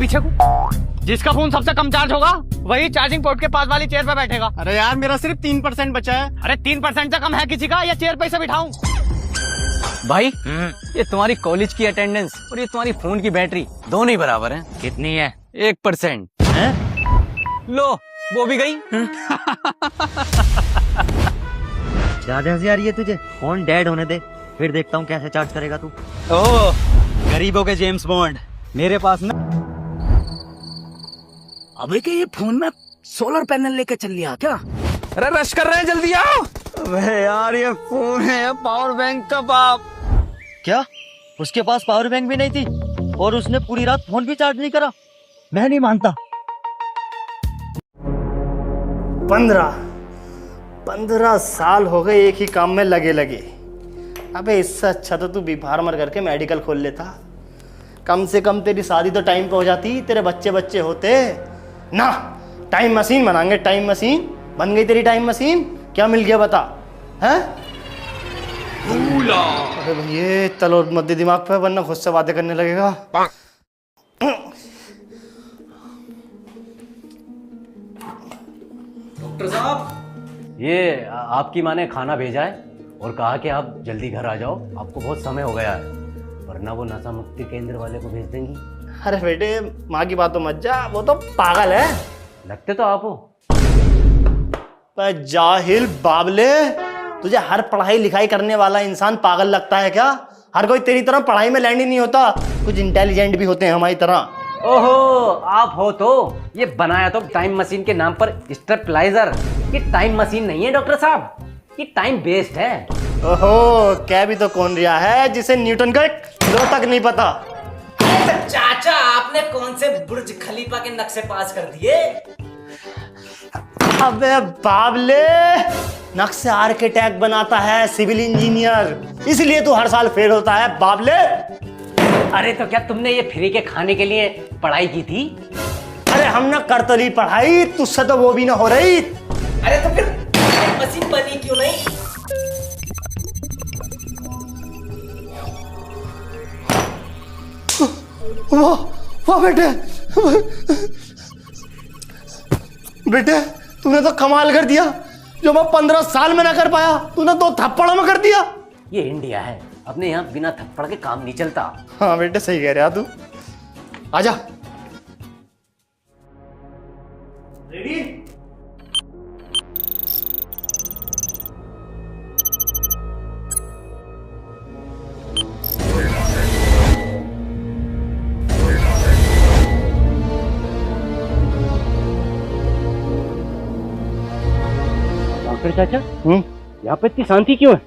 पीछे को। जिसका फोन सबसे कम चार्ज होगा वही चार्जिंग पोर्ट के पास वाली चेयर पे बैठेगा। अरे यार मेरा सिर्फ 3% बचा है। अरे 3% से कम है किसी का, या चेयर पे से बिठाऊं? भाई ये तुम्हारी कॉलेज की अटेंडेंस और ये तुम्हारी फोन की बैटरी दोनों ही बराबर हैं। कितनी है? 1%। लो वो भी गई। ज्यादा हंसी आ रही है तुझे? फोन डेड होने दे, फिर देखता हूँ कैसे चार्ज करेगा तू। ओह गरीबों के जेम्स बॉन्ड मेरे पास ना। अबे के ये फोन में सोलर पैनल लेके चल लिया क्या? अरे रश कर रहे हैं, जल्दी आओ। अबे यार ये फोन है पावर बैंक का बाप। क्या उसके पास पावर बैंक भी नहीं थी और उसने पूरी रात फोन भी चार्ज नहीं करा? मैं नहीं मानता। 15 साल हो गए एक ही काम में लगे लगे। अबे इससे अच्छा तो तू बीफार्मर करके मेडिकल खोल लेता। कम से कम तेरी शादी तो टाइम पे हो जाती, तेरे बच्चे बच्चे होते ना। टाइम मशीन बनाएंगे, टाइम मशीन बन गई तेरी टाइम मशीन। क्या मिल गया बता? हैं? अरे भैया चलो मत दे दिमाग पे, वरना खुद से बातें करने लगेगा। डॉक्टर साहब ये आपकी माँ ने खाना भेजा है और कहा कि आप जल्दी घर आ जाओ, आपको बहुत समय हो गया है, वरना वो नशा मुक्ति केंद्र वाले को भेज देंगी। अरे बेटे माँ की बात तो मत जा, वो तो पागल है। लगते तो आप हो। पर जाहिल बाबले, तुझे हर पढ़ाई लिखाई करने वाला इंसान पागल लगता है क्या? हर कोई तेरी तरह पढ़ाई में लैंड ही नहीं होता, कुछ इंटेलिजेंट भी होते हैं हमारी तरह। ओहो आप हो तो ये बनाया तो टाइम मशीन के नाम पर स्टेबलाइजर। ये टाइम मशीन नहीं है डॉक्टर साहब, ये टाइम बेस्ड है। ओहो क्या भी तो कौन रिया है जिसे न्यूटन का लो तक नहीं पता। चाचा आपने कौन से बुर्ज खलीफा के नक्शे पास कर दिए? अबे बाबले, नक्शे आर्किटेक्ट बनाता है, सिविल इंजीनियर, इसलिए तू हर साल फेल होता है बाबले। अरे तो क्या तुमने ये फ्री के खाने के लिए पढ़ाई की थी? अरे हमने कर तो ली पढ़ाई, तुझसे तो वो भी ना हो रही। अरे तो फिर मशीन बनी क्यों नहीं? वो बेटे, बेटे तूने तो कमाल कर दिया। जो मैं 15 साल में ना कर पाया, तूने 2 थप्पड़ों में कर दिया। ये इंडिया है, अपने यहाँ बिना थप्पड़ के काम नहीं चलता। हाँ बेटे सही कह रहा तू। आजा। रेडी? डॉक्टर चाचा यहाँ पे इतनी शांति क्यों है?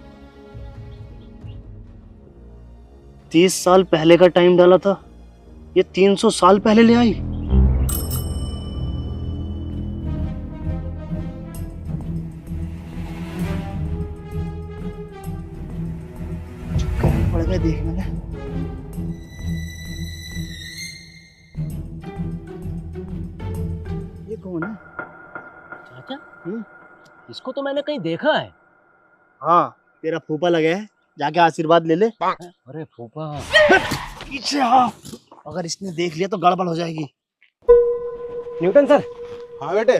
30 साल पहले का टाइम डाला था, ये 300 साल पहले ले आई। पड़ गया देख मैंने। ये कौन है? चाचा इसको तो मैंने कहीं देखा है। हाँ तेरा फूफा लगे है, जाके आशीर्वाद ले ले। अरे फूफा पीछे आ, अगर इसने देख लिया तो गड़बड़ हो जाएगी। Newton sir. हाँ बेटे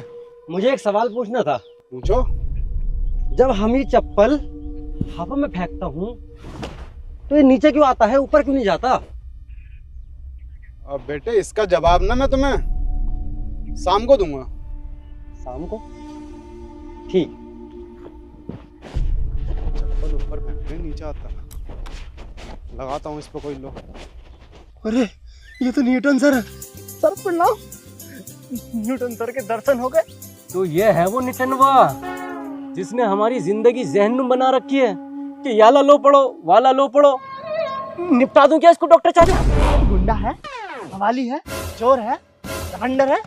मुझे एक सवाल पूछना था। पूछो। जब हम ये चप्पल हवा में फेंकता हूँ तो ये नीचे क्यों आता है, ऊपर क्यों नहीं जाता? अब बेटे इसका जवाब ना मैं तुम्हें शाम को दूंगा। शाम को? ठीक। चप्पल ऊपर फेंकते नीचे आता, लगाता हूँ इस पे कोई लो। अरे ये तो न्यूटन सर है। सर प्रणाम। न्यूटन सर के दर्शन हो गए। तो ये है वो निटनवा जिसने हमारी जिंदगी जहन्नुम बना रखी है कि याला लो पढ़ो वाला लो पढ़ो। निपटा दूं क्या इसको डॉक्टर चाचा? गुंडा है, हवाली है, चोर है, लफंडर है,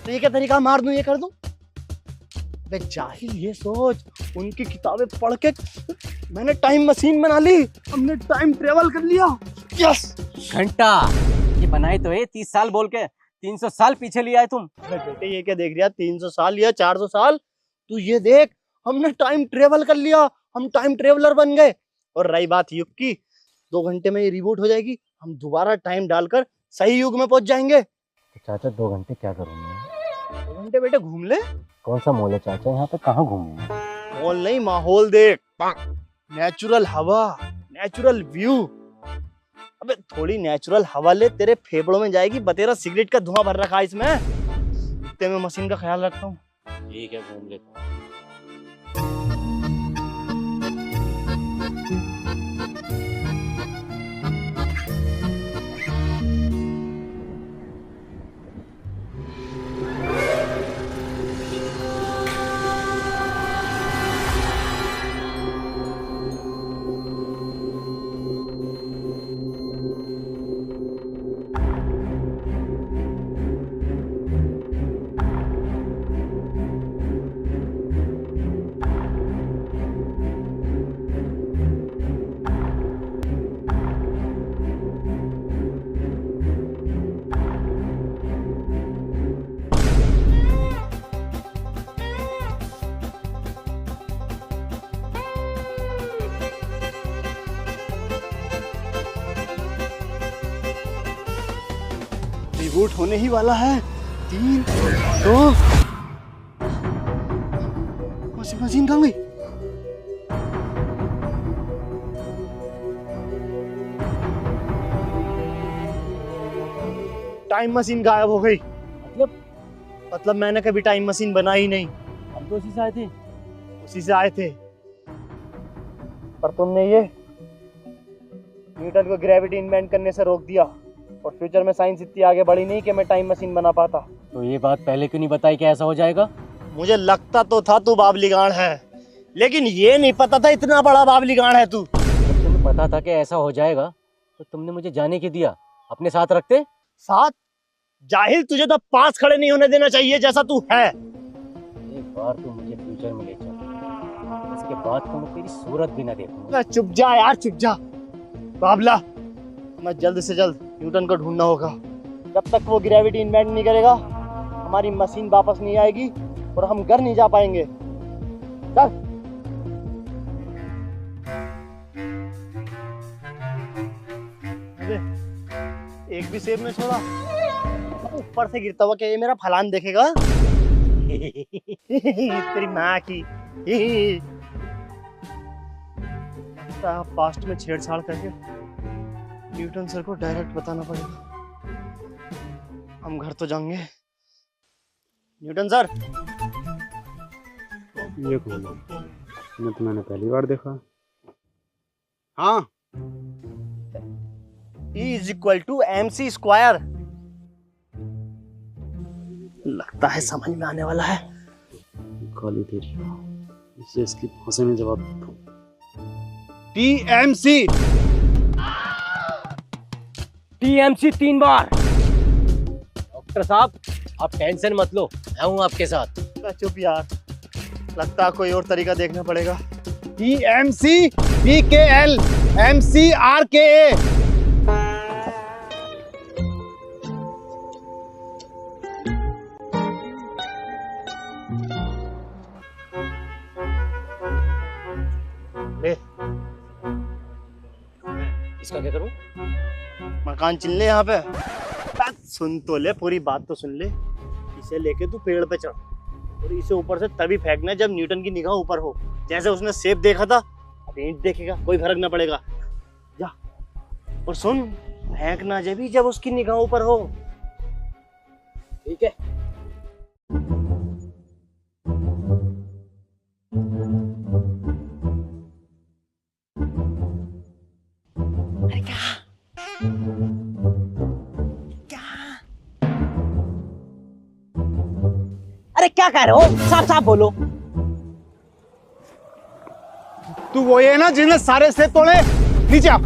तो ये क्या तरीका मार दूं ये कर दूं? अबे जाहिल ये सोच, उनकी किताबें पढ़ के मैंने टाइम मशीन बना ली, हमने टाइम ट्रेवल कर लिया। यस। घंटा ये बनाए तो है 30 साल बोल के 300 साल पीछे ले आए तुम। अरे बेटे ये क्या देख रहा, 300 साल या 400 साल? तू ये देख, हमने टाइम ट्रेवल कर लिया, हम टाइम ट्रेवलर बन गए। और रही बात युग की, 2 घंटे में ये रिबूट हो जाएगी, हम दोबारा टाइम डालकर सही युग में पहुंच जाएंगे। चाचा 2 घंटे क्या करूँगा? 2 घंटे बेटे घूम ले। कौन सा मॉल है चाचा? यहाँ पे कहाँ घूमूंगा? मॉल नहीं, माहौल देख, नेचुरल हवा, नेचुरल व्यू। अबे थोड़ी नेचुरल हवा ले, तेरे फेफड़ों में जाएगी, बतेरा सिगरेट का धुआं भर रखा है इसमें। इतने में मशीन का ख्याल रखता हूँ। ठीक है, घूम लेता हूँ। रिबूट होने ही वाला है। 3, 2, मशीन कहाँ गई? टाइम मशीन गायब हो गई। मतलब मैंने कभी टाइम मशीन बनाई नहीं। हम तो उसी से आए थे। उसी से आए थे, पर तुमने ये न्यूटन को ग्रेविटी इन्वेंट करने से रोक दिया, और फ्यूचर में साइंस इतनी आगे बढ़ी नहीं कि मैं टाइम मशीन बना पाता। तो ये बात पहले क्यों नहीं बताई कि ऐसा हो जाएगा? मुझे लगता तो था तू बावली गांड है, लेकिन ये नहीं पता था इतना बड़ा बावली गांड है तू। जब तुम्हें पता था कि ऐसा हो जाएगा तो तुमने मुझे जाने क्यों दिया? अपने साथ रखते। साथ? जाहिल, तुझे तो पास खड़े नहीं होने देना चाहिए जैसा तू है। एक बार तू मुझे फ्यूचर में ले चल, इसके बाद तो मैं तेरी सूरत भी ना देखूंगा। चुप जा यार, चुप जा बाबला। मैं जल्द से जल्द न्यूटन को ढूंढना होगा। जब तक वो ग्रेविटी इन्वेंट नहीं करेगा, हमारी मशीन वापस नहीं आएगी और हम घर नहीं जा पाएंगे। चल। एक भी सेब में छोड़ा, ऊपर से गिरता हुआ क्या ये मेरा फलान देखेगा? तेरी माँ की। पास्ट में छेड़छाड़ करके न्यूटन सर को डायरेक्ट बताना पड़ेगा। हम घर तो जाएंगे। Newton sir. ये कौन है? ये तो मैंने पहली बार देखा। हाँ, E = mc²। लगता है समझ में आने वाला है। काली तेरी, इसे इसकी भाषा में जवाब देता हूँ। TMC। TMC 3 बार। डॉक्टर साहब, आप टेंशन मत लो, मैं हूँ आपके साथ। चुप यार, लगता है कोई और तरीका देखना पड़ेगा। TMC BKL MCRKA। इसका क्या करूं? मकान चिन ले यहाँ पे। बस सुन तो ले, पूरी बात तो सुन ले। इसे लेके तू पेड़ पे चढ़ और इसे ऊपर से तभी फेंकना जब न्यूटन की निगाह ऊपर हो। जैसे उसने सेब देखा था, अब ईंट देखेगा, कोई फर्क ना पड़ेगा। जा। और सुन, फेंकना जब उसकी निगाह ऊपर हो। ठीक है। अरे क्या कह रहे हो? साफ साफ बोलो। तू वो है ना जिसने सारे सेब तोड़े? नीचे आ।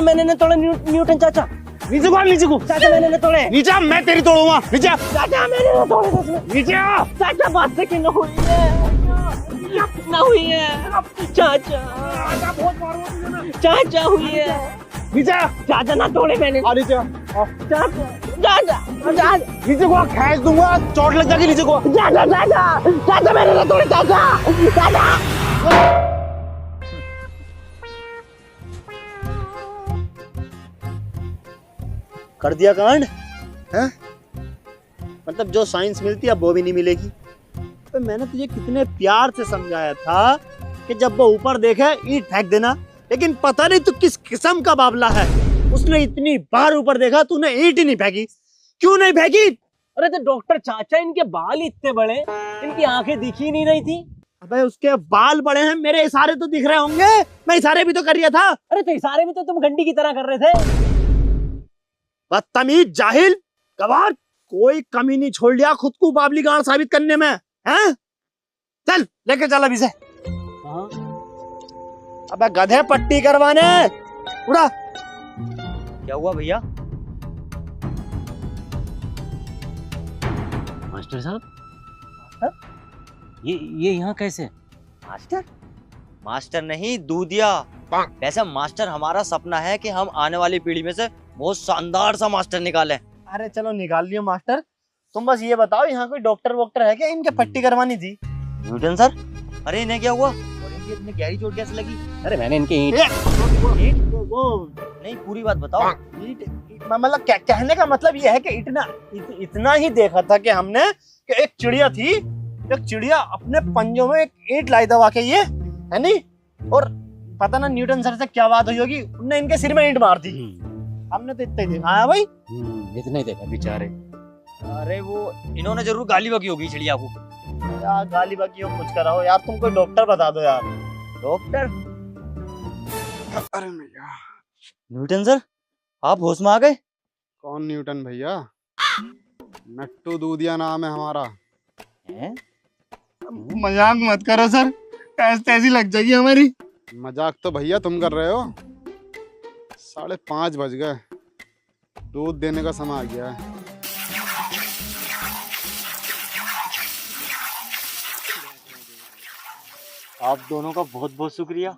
मैंने न तोड़े न्यूटन चाचा। नीचे को, नीचे को। चाचा मैंने न तोड़े। नीचे आ, मैं तेरी तोड़ूंगा। नीचे आ। चाचा मैंने न तोड़े सच में। नीचे आ। चाचा बात से क्यों न हुई है? ना हुई है चाचा। चाचा हुई है। नीचे आ। चाचा ना तोड़े मैंने। आ नीचे आ। चाचा चाचा नीचे को खींच दूंगा, चोट लग जाएगी। नीचे को। चाचा चाचा चाचा मैंने न तोड़े चाचा। चाचा कर दिया कांड है। मतलब जो साइंस मिलती है अब वो भी नहीं मिलेगी। तो मैंने तुझे कितने प्यार से समझाया था कि जब वो ऊपर देखे ईंट फेंक देना, लेकिन पता नहीं तू किस किस्म का बाबला है। उसने इतनी बार ऊपर देखा, तूने ईंट ही नहीं फेंकी। क्यों नहीं फेंकी? अरे तो डॉक्टर चाचा, इनके बाल इतने बड़े, इनकी आंखें दिख ही नहीं रही थी। अबे उसके बाल बड़े हैं, मेरे इशारे तो दिख रहे होंगे। मैं इशारे भी तो कर रहा था। अरे तो इशारे भी तो तुम घंटी की तरह कर रहे थे। बदतमीज, जाहिल, गवार, कोई कमी नहीं छोड़ लिया खुद को बाबली गाड़ साबित करने में। हैं? चल लेके चल अभी से। हाँ? अबे गधे, पट्टी करवाने। उड़ा। क्या हुआ भैया? मास्टर साहब, ये यहाँ कैसे? मास्टर? मास्टर नहीं, दूधिया। वैसे मास्टर हमारा सपना है कि हम आने वाली पीढ़ी में से बहुत शानदार सा मास्टर निकालें। अरे चलो निकाल लियो मास्टर। तुम बस ये बताओ यहाँ कोई डॉक्टर वॉक्टर है क्या? इनके पट्टी करवानी थी। न्यूटन सर, अरे इन्हें क्या हुआ और इनकी इतनी गहरी चोट कैसे लगी? अरे मैंने इनके ईंट ईंट वो नहीं, पूरी बात बताओ। मतलब कहने का मतलब ये है कि इतना ही देखा था कि हमने कि एक चिड़िया थी, एक चिड़िया अपने पंजों में एक ईंट लाई दबा के, ये है नहीं, और पता ना न्यूटन सर से क्या बात हुई होगी, उनने इनके सिर में ईंट मार दी। हमने तो इतना ही देखा है भाई। इतने ही देखा बेचारे। अरे वो इन्होंने जरूर गाली बकी होगी चिड़िया को। यार गाली बाकी हो, कुछ कराओ यार, तुम कोई डॉक्टर बता दो यार। डॉक्टर? अरे भैया, न्यूटन सर, आप होश में आ गए? कौन न्यूटन भैया? नट्टू दूधिया नाम है हमारा। हैं? मजाक मत करो सर, ऐसी लग जाएगी हमारी। मजाक तो भैया तुम कर रहे हो। 5:30 बज गए, दूध देने का समय आ गया है। आप दोनों का बहुत बहुत शुक्रिया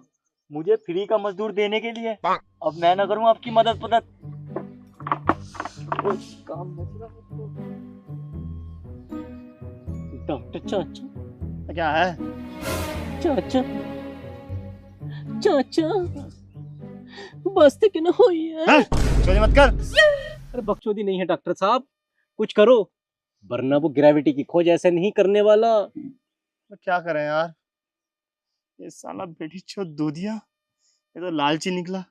मुझे फ्री का मजदूर देने के लिए। अब मैं ना करूं आपकी मदद। काम डॉक्टर चाचा, क्या है? चाचा, चाचा, बस तक न हुई है। चोरी मत कर। अरे बकचोदी नहीं है डॉक्टर साहब, कुछ करो, वरना वो ग्रेविटी की खोज ऐसे नहीं करने वाला। तो क्या करें यार, ये साला बेटी चो दूधिया, ये तो लालची निकला,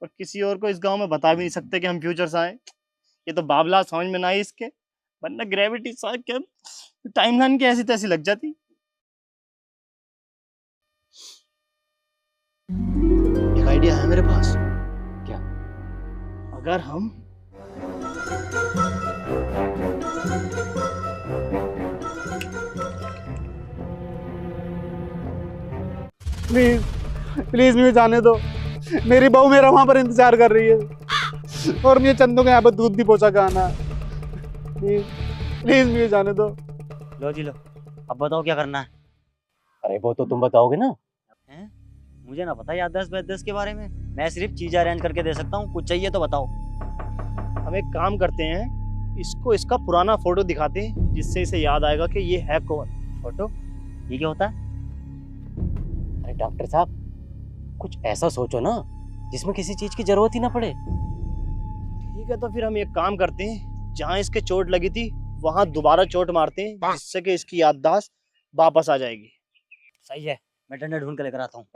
और किसी और को इस गांव में बता भी नहीं सकते कि हम फ्यूचर से आए। ये तो बाबला समझ में ना आई इसके, वरना ग्रेविटी सा क्या टाइमलाइन की ऐसी तैसी लग जाती। एक आइडिया है मेरे पास। क्या? अगर हम प्लीज प्लीज मुझे जाने दो। मेरी बहू मेरा वहां पर इंतजार कर रही है और मुझे चंदू के यहाँ पर दूध भी पहुंचा के आना है। प्लीज प्लीज मुझे जाने दो। लो जी लो, अब बताओ क्या करना है? अरे वो तो तुम बताओगे ना। हैं? मुझे ना पता याददाश्त वाददाश्त के बारे में, मैं सिर्फ चीज अरेंज करके दे सकता हूँ। कुछ चाहिए तो बताओ। हम एक काम करते हैं, इसको इसका पुराना फोटो दिखाते हैं, जिससे इसे याद आएगा कि ये है कौन। फोटो? ये क्या होता है? अरे डॉक्टर साहब, कुछ ऐसा सोचो ना जिसमें किसी चीज की जरूरत ही ना पड़े। ठीक है, तो फिर हम एक काम करते हैं, जहाँ इसके चोट लगी थी वहां दोबारा चोट मारते हैं, जिससे कि इसकी याददाश्त वापस आ जाएगी। सही है, मैं डंडा ढूंढ के लेकर आता हूँ।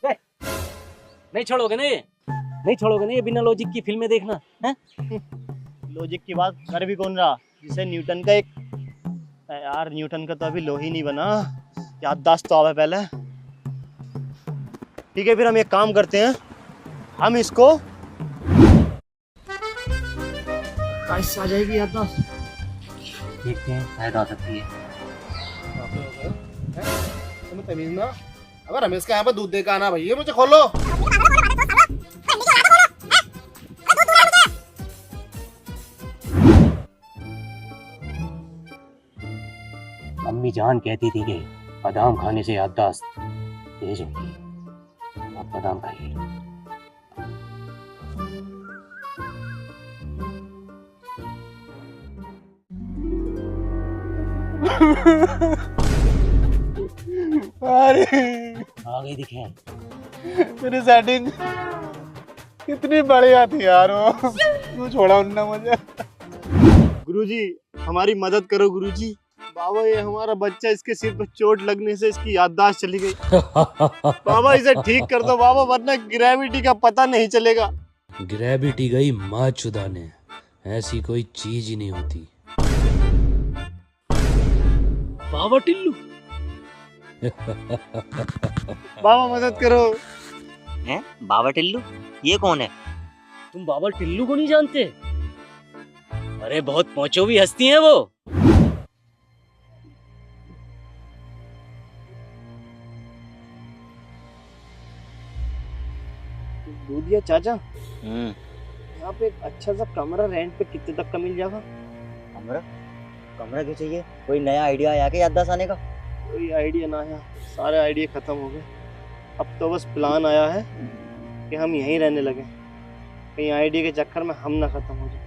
नहीं छोड़ोगे ना ये? नहीं छोड़ोगे ना ये बिना लॉजिक की फिल्में देखना है? लॉजिक की बात कर भी कौन रहा, जिसे न्यूटन का एक यार, न्यूटन का तो अभी लो ही नहीं बना, याददाश्त तो आवे पहले। ठीक है, फिर हम एक काम करते हैं, हम इसको कैसे आ जाएगी याददाश्त। देखते हैं, शायद आ सकती है। तुम्हें तमीज ना? अब रमेश के यहाँ पर दूध दे के आना भैया, मुझे खोलो। अम्मी जान कहती थी कि बादाम खाने से याददाश्त तेज होगी। आप बादाम खाइए। अरे आ गई दिखे। मेरी सेटिंग कितनी बढ़िया थी यार वो। क्यों छोड़ा उनने मुझे? गुरुजी हमारी मदद करो गुरुजी। बाबा ये हमारा बच्चा, इसके सिर पर चोट लगने से इसकी याददाश्त चली गई। बाबा इसे ठीक कर दो बाबा, वरना ग्रेविटी का पता नहीं चलेगा। ग्रेविटी गई माँ चुदाने, ऐसी कोई चीज ही नहीं होती। बाबा टिल्लू, बाबा मदद करो। हैं बाबा टिल्लू? ये कौन है? तुम बाबा टिल्लू को नहीं जानते? अरे बहुत पहुंचोवी हस्ती है वो। दूधिया चाचा, यहाँ पे एक अच्छा सा कमरा रेंट पे कितने तक का मिल जाएगा? कमरा? कमरा क्यों चाहिए? कोई नया आइडिया आया क्या याददाश्त आने का? कोई आइडिया ना आया, सारे आइडिया खत्म हो गए। अब तो बस प्लान आया है कि हम यहीं रहने लगे, कहीं आइडिया के चक्कर में हम ना खत्म हो जाए।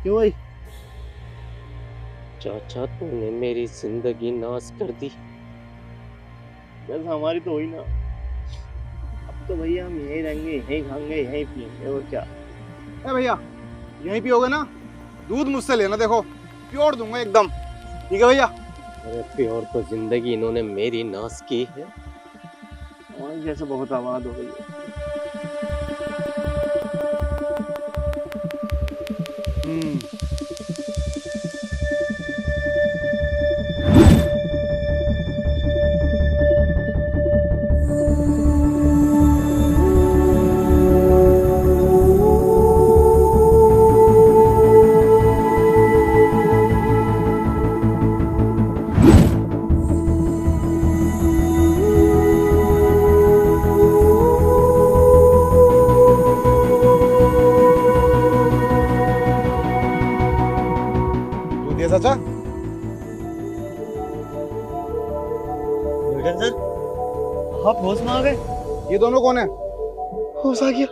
क्यों भाई? चाचा तूने मेरी जिंदगी नाश कर दी। बस हमारी तो हुई ना। अब तो भैया हम यहीं रहेंगे, यहीं खाएंगे, यहीं पिएंगे, और क्या। ए भैया यहीं पियोगे ना? दूध मुझसे लेना, देखो प्योर दूंगा एकदम। ठीक है भैया? अरे प्योर तो जिंदगी इन्होंने मेरी नाश की है। हमारी जैसे बहुत आबाद हो गई है। दूधिया चाचा, न्यूटन सर, आप होश में आ गए? ये दोनों कौन है? होश आ गया।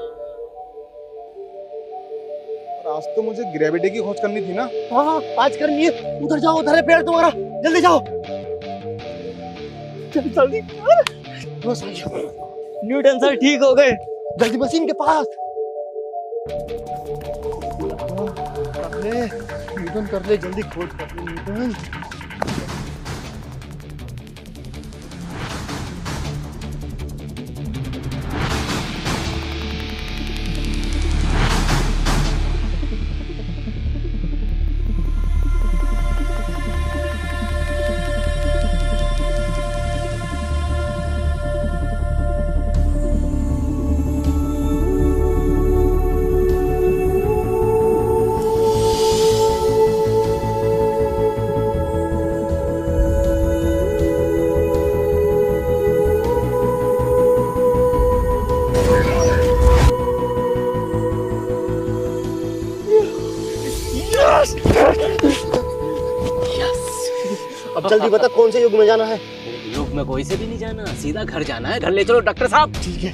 और आज तो मुझे ग्रेविटी की खोज करनी थी ना। हाँ हाँ, आज करनी है। उधर जाओ, उधर है पेड़ तुम्हारा, जल्दी जाओ। जल्दी होश आ गया। न्यूटन सर ठीक हो गए। जल्दी मशीन के पास कर ले न्यूटन, कर ले जल्दी, खोज कर ले न्यूटन। अब जल्दी बता कौन से युग में जाना है? युग में कोई से भी नहीं जाना, सीधा घर जाना है। घर ले चलो डॉक्टर साहब। ठीक है।